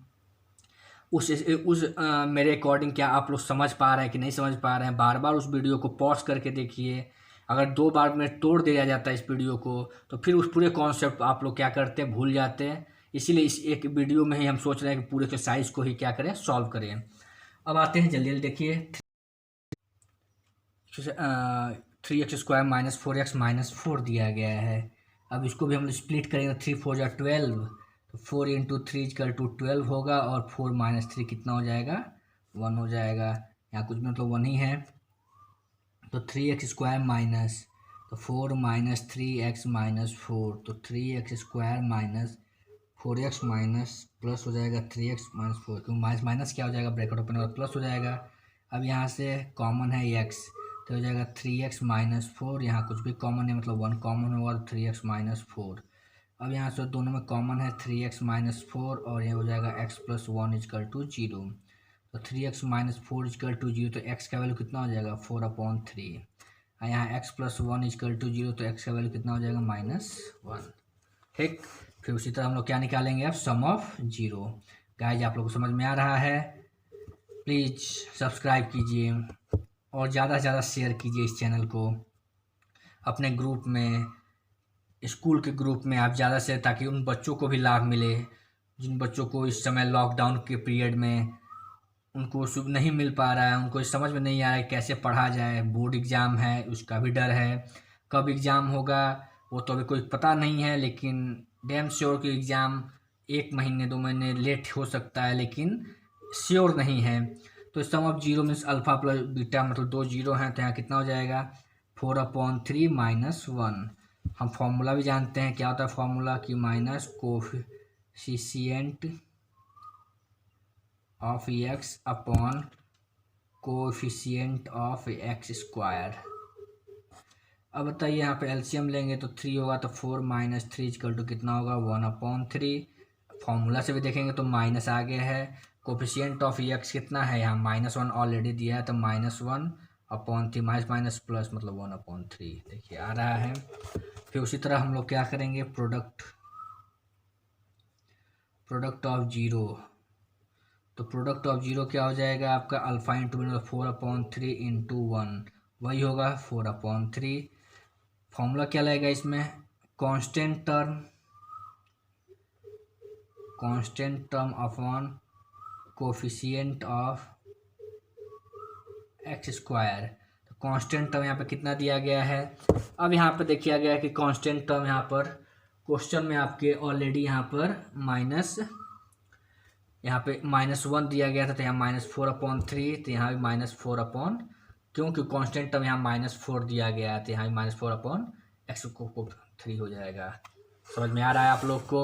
मेरे अकॉर्डिंग क्या आप लोग समझ पा रहे हैं कि नहीं समझ पा रहे हैं। बार बार उस वीडियो को पॉज करके देखिए। अगर 2 बार में तोड़ दिया जाता है इस वीडियो को, तो फिर उस पूरे कॉन्सेप्ट आप लोग क्या करते हैं, भूल जाते हैं। इसीलिए इस एक वीडियो में ही हम सोच रहे हैं कि पूरे एक्सरसाइज को ही क्या करें, सॉल्व करें। अब आते हैं जल्दी जल्दी देखिए। 3x² - 4x - 4 दिया गया है। अब इसको भी हम स्प्लिट करेंगे। 3 4 = 12, तो 4 × 3 = 12 होगा, और 4 - 3 कितना हो जाएगा, 1 हो जाएगा। यहाँ कुछ मतलब 1 ही है। तो 3x² माइनस, तो 4 - 3x - 4, तो 3x² - 4x माइनस प्लस हो जाएगा 3x - 4, क्योंकि माइनस माइनस क्या हो जाएगा, ब्रैकेट ओपन होगा, प्लस हो जाएगा। अब यहाँ से कॉमन है x, तो हो जाएगा 3x - 4। यहाँ कुछ भी कॉमन है, मतलब 1 कॉमन होगा, तो 3x - 4। अब यहाँ से दोनों में कॉमन है 3x - 4, और ये हो जाएगा x + 1 = 0। तो 3x - 4 = 0, तो x का वैल्यू कितना हो जाएगा, 4/3। और यहाँ x + 1 = 0, तो x का वैल्यू कितना हो जाएगा, -1। ठीक। फिर उसी तरह हम लोग क्या निकालेंगे, अब सम ऑफ जीरो। गाइज आप लोग को समझ में आ रहा है? प्लीज़ सब्सक्राइब कीजिए और ज़्यादा से ज़्यादा शेयर कीजिए इस चैनल को अपने ग्रुप में, स्कूल के ग्रुप में आप ज़्यादा से, ताकि उन बच्चों को भी लाभ मिले जिन बच्चों को इस समय लॉकडाउन के पीरियड में उनको शुभ नहीं मिल पा रहा है, उनको समझ में नहीं आ रहा है कैसे पढ़ा जाए। बोर्ड एग्ज़ाम है, उसका भी डर है। कब एग्ज़ाम होगा वो तो अभी कोई पता नहीं है, लेकिन डैम श्योर कि एग्ज़ाम 1 महीने 2 महीने लेट हो सकता है, लेकिन श्योर नहीं है। तो sum of zero means alpha plus beta, मतलब 2 जीरो हैं, तो यहाँ कितना हो जाएगा, 4/3 - 1। हम फॉर्मूला भी जानते हैं, क्या होता है फॉर्मूला, कि minus coefficient of x upon coefficient of x²। अब बताइए, यहाँ पे एलसीएम लेंगे तो 3 होगा, तो 4 - 3 = कितना होगा, 1/3। फॉर्मूला से भी देखेंगे तो माइनस आगे है। कोफिशिएंट ऑफ x कितना है, यहाँ -1 ऑलरेडी दिया है, तो -1/3, माइनस माइनस प्लस, मतलब 1/3। देखिए आ रहा है। फिर उसी तरह हम लोग क्या करेंगे, प्रोडक्ट ऑफ जीरो। तो प्रोडक्ट ऑफ जीरो क्या हो जाएगा आपका, अल्फा इंटू 4/3 × 1, वही होगा 4/3। फॉर्मूला क्या लगेगा इसमें, constant term upon coefficient of x²। तो कांस्टेंट टर्म यहाँ पे कितना दिया गया है। अब यहाँ पे देखिए गया है कि कांस्टेंट टर्म यहाँ पर क्वेश्चन में आपके ऑलरेडी यहाँ पर यहाँ पे -1 दिया गया था, तो यहाँ -4/3, तो यहाँ भी -4 क्योंकि कांस्टेंट टर्म यहाँ -4 दिया गया है, तो यहाँ भी -4/x को 3 हो जाएगा। समझ में आ रहा है आप लोग को?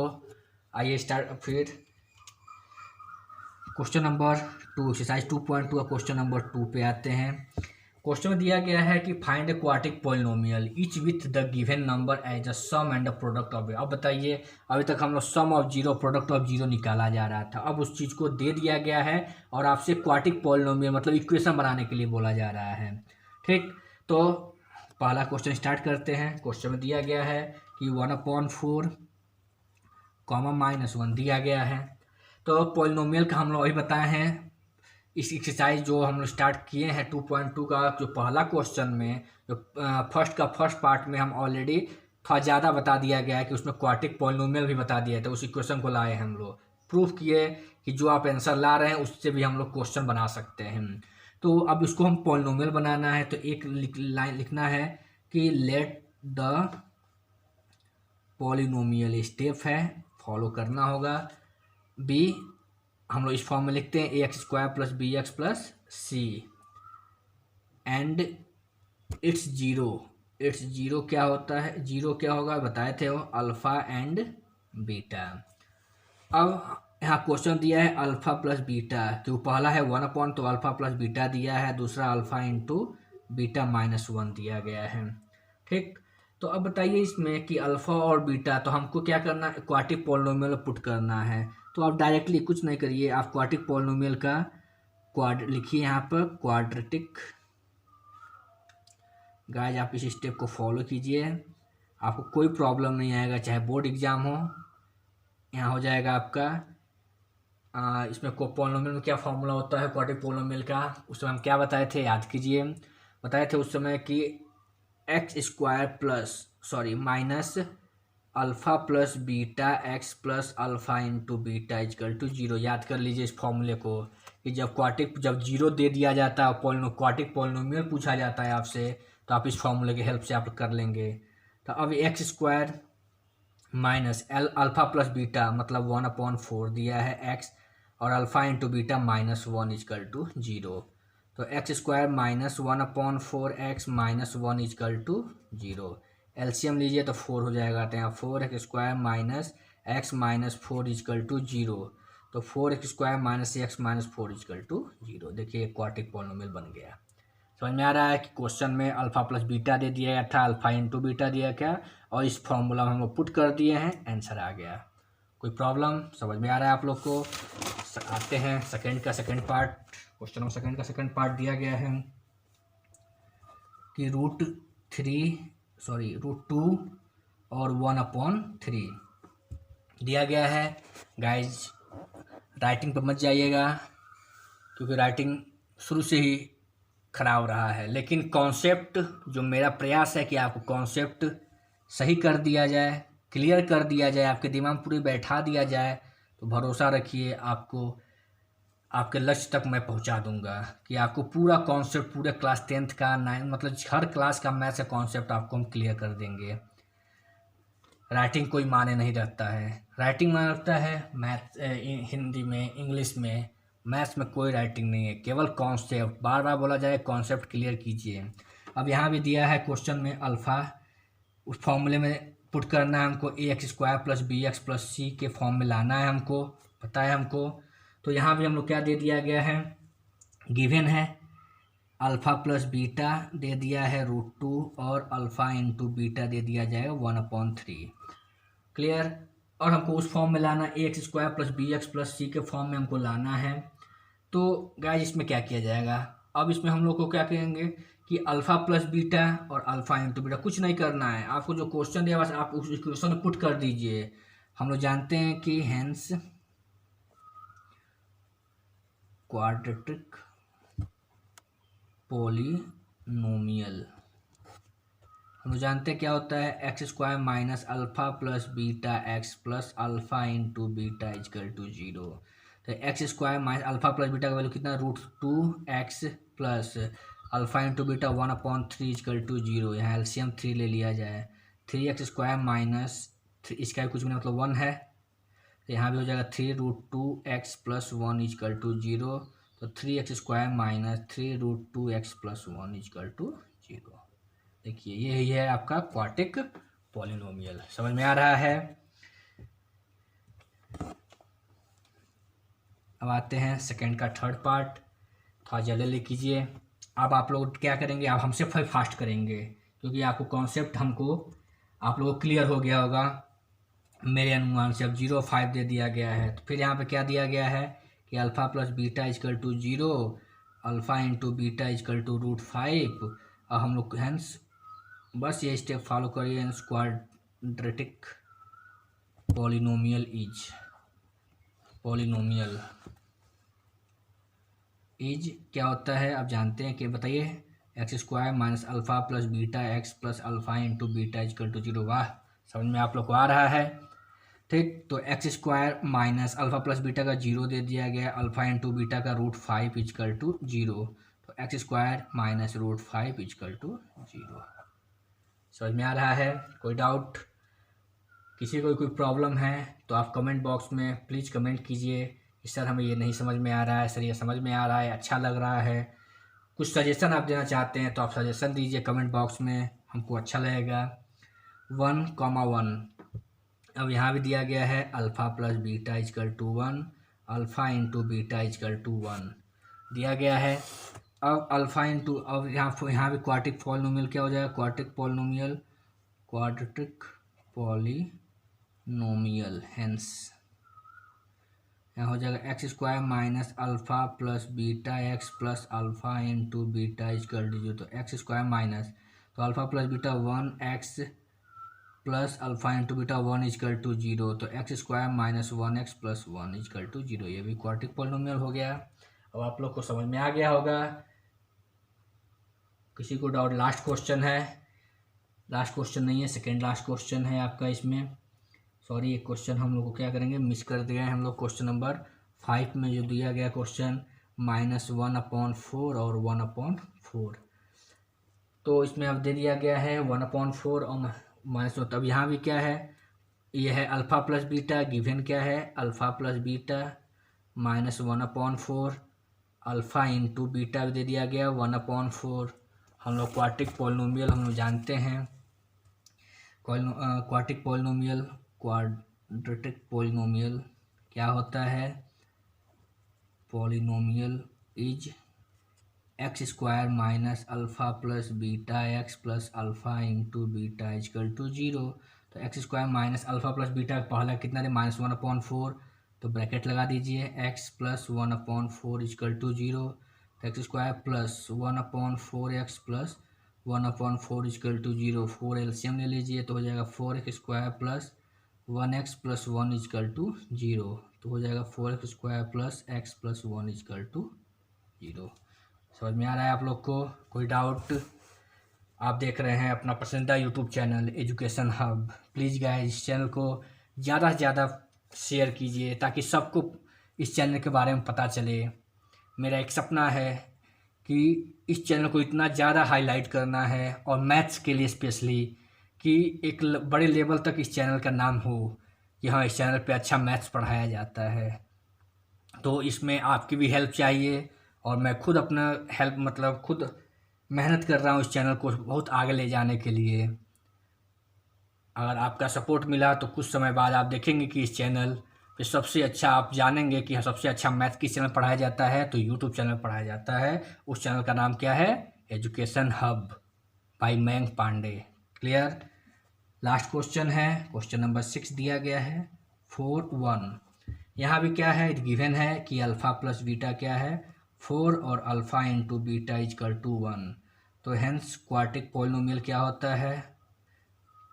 आइए स्टार्ट। फिर क्वेश्चन नंबर 2, एक्सरसाइज 2.2 का क्वेश्चन नंबर 2 पे आते हैं। क्वेश्चन में दिया गया है कि find a quadratic polynomial each with the given number as a sum and the product of. अब बताइए, अभी तक हम लोग sum of zero product of zero निकाला जा रहा था, अब उस चीज़ को दे दिया गया है और आपसे क्वाड्रेटिक पॉलिनोमियल मतलब इक्वेशन बनाने के लिए बोला जा रहा है। ठीक, तो पहला क्वेश्चन स्टार्ट करते हैं। क्वेश्चन में दिया गया है कि 1/4 -1 दिया गया है। तो पॉलिनोमियल का हम लोग अभी बताए हैं, इस एक्सरसाइज जो हम लोग स्टार्ट किए हैं 2.2 का, जो पहला क्वेश्चन में जो फर्स्ट पार्ट में हम ऑलरेडी थोड़ा ज़्यादा बता दिया गया है कि उसमें क्वाड्रेटिक पॉलिनोमियल भी बता दिया है, तो उस इक्वेशन को लाए हम लोग, प्रूफ किए कि जो आप आंसर ला रहे हैं उससे भी हम लोग क्वेश्चन बना सकते हैं। तो अब इसको हम पॉलिनोमियल बनाना है, तो एक लाइन लिखना है कि लेट द पॉलिनोमियल, स्टेप है फॉलो करना होगा। बी हम लोग इस फॉर्म में लिखते हैं ax² + bx + c and it's zero क्या होता है, जीरो क्या होगा बताए थे वो, अल्फ़ा एंड बीटा। अब यहाँ क्वेश्चन दिया है अल्फ़ा प्लस बीटा, क्यों पहला है 1/, तो अल्फ़ा प्लस बीटा दिया है, दूसरा अल्फ़ा इंटू बीटा -1 दिया गया है। ठीक, तो अब बताइए इसमें कि अल्फ़ा और बीटा, तो हमको क्या करना है, क्वाड्रेटिक पॉलिनोमियल में पुट करना है। तो आप डायरेक्टली कुछ नहीं करिए, आप क्वाड्रेटिक पॉलिनोमियल का लिखिए यहाँ पर क्वाड्रेटिक। गाइस आप इस स्टेप को फॉलो कीजिए, आपको कोई प्रॉब्लम नहीं आएगा, चाहे बोर्ड एग्ज़ाम हो। यहाँ हो जाएगा आपका इसमें को पॉलिनोमियल में क्या फॉर्मूला होता है क्वाड्रेटिक पॉलिनोमियल का, उस समय हम क्या बताए थे, याद कीजिए। बताए थे उस समय कि x square plus sorry minus alpha plus beta x plus alpha into beta is equal to zero. याद कर लीजिए इस फॉर्मूले को कि जब जीरो दे दिया जाता है क्वाड्रेटिक पॉलिनोमियल पूछा जाता है आपसे, तो आप इस फॉर्मूले की हेल्प से आप कर लेंगे। तो अब x square minus alpha plus beta मतलब 1/4 दिया है एक्स, और alpha into beta -1 is equal to zero. तो x square minus 1/4 x -1 is equal to zero. LCM लीजिए तो 4 हो जाएगा, तो यहाँ 4x square minus x minus 4 equal to zero. तो 4x square minus x minus 4 equal to zero. देखिए क्वाड्रेटिक पॉलिनोमियल बन गया। समझ में आ रहा है कि क्वेश्चन में अल्फा प्लस बीटा दे दिया गया था, अल्फा इंटू बीटा दिया गया, और इस फॉर्मूला में हम लोग पुट कर दिए हैं, आंसर आ गया। कोई प्रॉब्लम समझ में आ रहा है आप लोग को? आते हैं सेकंड का सेकंड पार्ट। क्वेश्चन में सेकंड का सेकंड पार्ट दिया गया है कि √2 और 1/3 दिया गया है। गाइज राइटिंग पर मत जाइएगा, क्योंकि राइटिंग शुरू से ही खराब रहा है, लेकिन कॉन्सेप्ट जो मेरा प्रयास है कि आपको कॉन्सेप्ट सही कर दिया जाए, क्लियर कर दिया जाए, आपके दिमाग में पूरी बैठा दिया जाए, तो भरोसा रखिए आपको आपके लक्ष्य तक मैं पहुंचा दूंगा कि आपको पूरा कॉन्सेप्ट पूरे क्लास 10th का 9 मतलब हर क्लास का मैथ्स का कॉन्सेप्ट आपको हम क्लियर कर देंगे। राइटिंग कोई माने नहीं रखता है, राइटिंग माने रखता है मैथ हिंदी में, इंग्लिश में, मैथ्स में कोई राइटिंग नहीं है, केवल कॉन्सेप्ट। बार बार बोला जाए कॉन्सेप्ट क्लियर कीजिए। अब यहाँ भी दिया है क्वेश्चन में अल्फ़ा, उस फॉर्मूले में पुट करना है हमको, ax square plus b x plus c के फॉर्म में लाना है हमको, पता है हमको। तो यहाँ भी हम लोग क्या दे दिया गया है, गिवन है अल्फ़ा प्लस बीटा दे दिया है √2 और अल्फ़ा इंटू बीटा दे दिया जाएगा 1/3। क्लियर? और हमको उस फॉर्म में लाना ax square plus b x plus c के फॉर्म में हमको लाना है। तो गाइस इसमें क्या किया जाएगा, अब इसमें हम लोग को क्या करेंगे कि अल्फ़ा प्लस बीटा और अल्फ़ा इंटू बीटा, कुछ नहीं करना है आपको, जो क्वेश्चन दिया बस आप उस क्वेश्चन में पुट कर दीजिए। हम लोग जानते हैं कि हेंस क्वाड्रेटिक पॉलिनोमियल, हम लोग जानते हैं क्या होता है, x square minus alpha plus beta x plus alpha into beta is equal to zero. तो x square minus alpha plus beta का वैल्यू कितना, √2x plus alpha into beta 1/3 equal to zero. यहाँ एलसीएम 3 ले लिया जाए, 3x स्क्वायर माइनस इसका भी कुछ भी मतलब 1 है, तो यहाँ भी हो जाएगा 3√2x प्लस 1 इजकल टू जीरो। तो 3x स्क्वायर माइनस 3√2x प्लस 1 इजकल टू जीरो। देखिए यही है आपका क्वाड्रेटिक पॉलिनोमियल। समझ में आ रहा है? अब आते हैं सेकंड का थर्ड पार्ट, थोड़ा जल्दी लिख कीजिए। अब आप लोग क्या करेंगे, आप हमसे फास्ट करेंगे, क्योंकि आपको कॉन्सेप्ट हमको आप लोगों को क्लियर हो गया होगा मेरे अनुमान से। अब 0.5 दे दिया गया है, तो फिर यहाँ पे क्या दिया गया है कि alpha plus beta is equal to zero, alpha into beta is equal to √5। और हम लोग हैंस बस ये स्टेप फॉलो करिए, क्वाड्रेटिक पॉलिनोमियल इज क्या होता है आप जानते हैं कि, बताइए, x square minus alpha plus beta x plus alpha into beta is equal to zero. वाह, समझ में आप लोग को आ रहा है? ठीक, तो x square minus alpha plus beta का जीरो दे दिया गया, अल्फ़ा इंटू बीटा का √5 इजकल टू जीरो। तो x square minus √5 is equal to zero. समझ में आ रहा है? कोई डाउट, किसी को कोई प्रॉब्लम है तो आप कमेंट बॉक्स में प्लीज़ कमेंट कीजिए कि सर हमें ये नहीं समझ में आ रहा है, सर ये समझ में आ रहा है, अच्छा लग रहा है। कुछ सजेशन आप देना चाहते हैं तो आप सजेशन दीजिए कमेंट बॉक्स में, हमको अच्छा लगेगा। 1,1 अब यहाँ भी दिया गया है alpha plus beta is equal to 1, alpha into beta is equal to 1 दिया गया है। अब अल्फ़ा इंटू, अब यहाँ भी क्वाड्रेटिक पॉलिनोमियल क्या हो जाएगा, क्वाड्रेटिक पॉलिनोमियल हेंस यहाँ हो जाएगा x square minus alpha plus beta x plus alpha into beta is equal to zero. तो एक्स स्क्वायर माइनस, तो alpha plus beta 1x plus alpha into beta 1 is equal to 0, तो x square minus 1x plus 1 is equal to 0, ये भी quadratic polynomial हो गया। अब आप लोग को समझ में आ गया होगा। किसी को डाउट? लास्ट क्वेश्चन है, लास्ट क्वेश्चन नहीं है, सेकेंड लास्ट क्वेश्चन है आपका इसमें। सॉरी, एक क्वेश्चन हम लोग को क्या करेंगे, मिस कर दिया है हम लोग। क्वेश्चन नंबर 5 में जो दिया गया क्वेश्चन -1/4 और 1/4, तो इसमें अब दे दिया गया है 1/4 और -1। तब यहाँ भी क्या है, ये है अल्फ़ा प्लस बीटा, गिवन क्या है alpha plus beta -1/4, alpha into beta भी दे दिया गया 1/4। हम लोग क्वाड्रेटिक पॉलिनोमियल हम लोग जानते हैं, क्वाड्रेटिक पॉलिनोमियल क्या होता है, polynomial is x square minus alpha plus beta x plus alpha into beta is equal to 0। तो x square minus alpha plus beta पहला कितना दे -1/4, तो ब्रैकेट लगा दीजिए, एक्स प्लस 1/4 इजकल टू 0, तो x square plus 1/4 x plus 1/4 is equal to 0, 4 LCM ले लीजिए तो हो जाएगा 4x square plus 1x plus 1 is equal to 0, तो हो जाएगा 4x square plus x plus 1 is equal to 0। समझ में आ रहा है आप लोग को? कोई डाउट? आप देख रहे हैं अपना पसंदीदा YouTube channel education hub. Please guys इस चैनल को ज़्यादा से ज़्यादा शेयर कीजिए ताकि सबको इस चैनल के बारे में पता चले। मेरा एक सपना है कि इस चैनल को इतना ज़्यादा हाईलाइट करना है, और मैथ्स के लिए स्पेशली, कि एक बड़े लेवल तक इस चैनल का नाम हो कि हाँ इस चैनल पे अच्छा मैथ्स पढ़ाया जाता है। तो इसमें आपकी भी हेल्प चाहिए, और मैं खुद अपना हेल्प मतलब खुद मेहनत कर रहा हूँ इस चैनल को बहुत आगे ले जाने के लिए। अगर आपका सपोर्ट मिला तो कुछ समय बाद आप देखेंगे कि इस चैनल पे सबसे अच्छा, आप जानेंगे कि सबसे अच्छा मैथ किस चैनल पढ़ाया जाता है, तो यूट्यूब चैनल पढ़ाया जाता है। उस चैनल का नाम क्या है, education hub by Mayank Pandey. Clear? Last question है, क्वेश्चन नंबर 6 दिया गया है 4(1). यहाँ भी क्या है, गिवन है कि अल्फ़ा प्लस बीटा क्या है 4 और alpha into beta is equal to 1। तो हेंस क्वाड्रेटिक पॉलिनोमियल क्या होता है,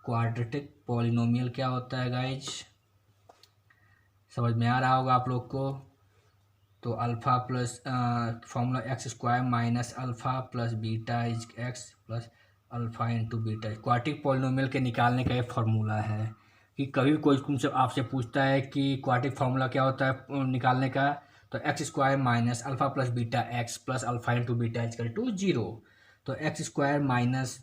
क्वाड्रेटिक पॉलिनोमियल क्या होता है गाइज, समझ में आ रहा होगा आप लोग को। तो alpha plus formula x square minus alpha plus beta is x plus alpha into beta. Quadratic polynomial के निकालने का एक फार्मूला है कि कभी कोई तुमसे आपसे पूछता है कि क्वाड्रेटिक फार्मूला क्या होता है निकालने का, तो x square minus alpha plus beta x plus alpha into beta is equal to 0। तो x square minus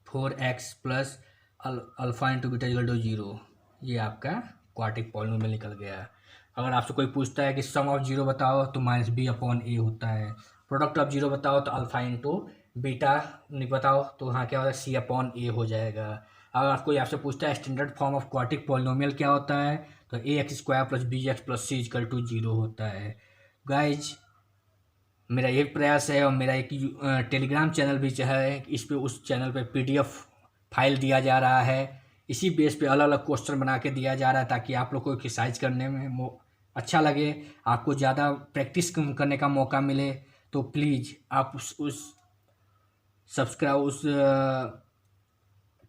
4x plus alpha into beta is equal to 0, ये आपका क्वाड्रेटिक पॉलिनोमियल निकल गया। अगर आपसे कोई पूछता है कि सम ऑफ 0 बताओ, तो -b/a होता है। प्रोडक्ट ऑफ 0 बताओ तो अल्फ़ा इंटू बीटा बताओ, तो हाँ क्या होता है, c/a हो जाएगा। अगर कोई आपसे पूछता है standard form of quadratic polynomial क्या होता है, तो ax square plus bx plus c is equal to 0 होता है। गाइज मेरा ये प्रयास है, और मेरा एक टेलीग्राम चैनल भी है, इस पे उस चैनल पे PDF फाइल दिया जा रहा है। इसी बेस पे अलग अलग क्वेश्चन बना के दिया जा रहा है ताकि आप लोग को एक्सरसाइज करने में अच्छा लगे, आपको ज़्यादा प्रैक्टिस करने का मौका मिले। तो प्लीज़ आप उस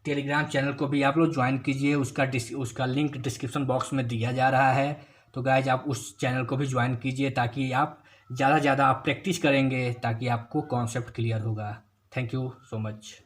टेलीग्राम चैनल को भी आप लोग ज्वाइन कीजिए। उसका लिंक डिस्क्रिप्शन बॉक्स में दिया जा रहा है। तो गाइज आप उस चैनल को भी ज्वाइन कीजिए ताकि आप ज़्यादा से ज़्यादा आप प्रैक्टिस करेंगे, ताकि आपको कॉन्सेप्ट क्लियर होगा। Thank you so much.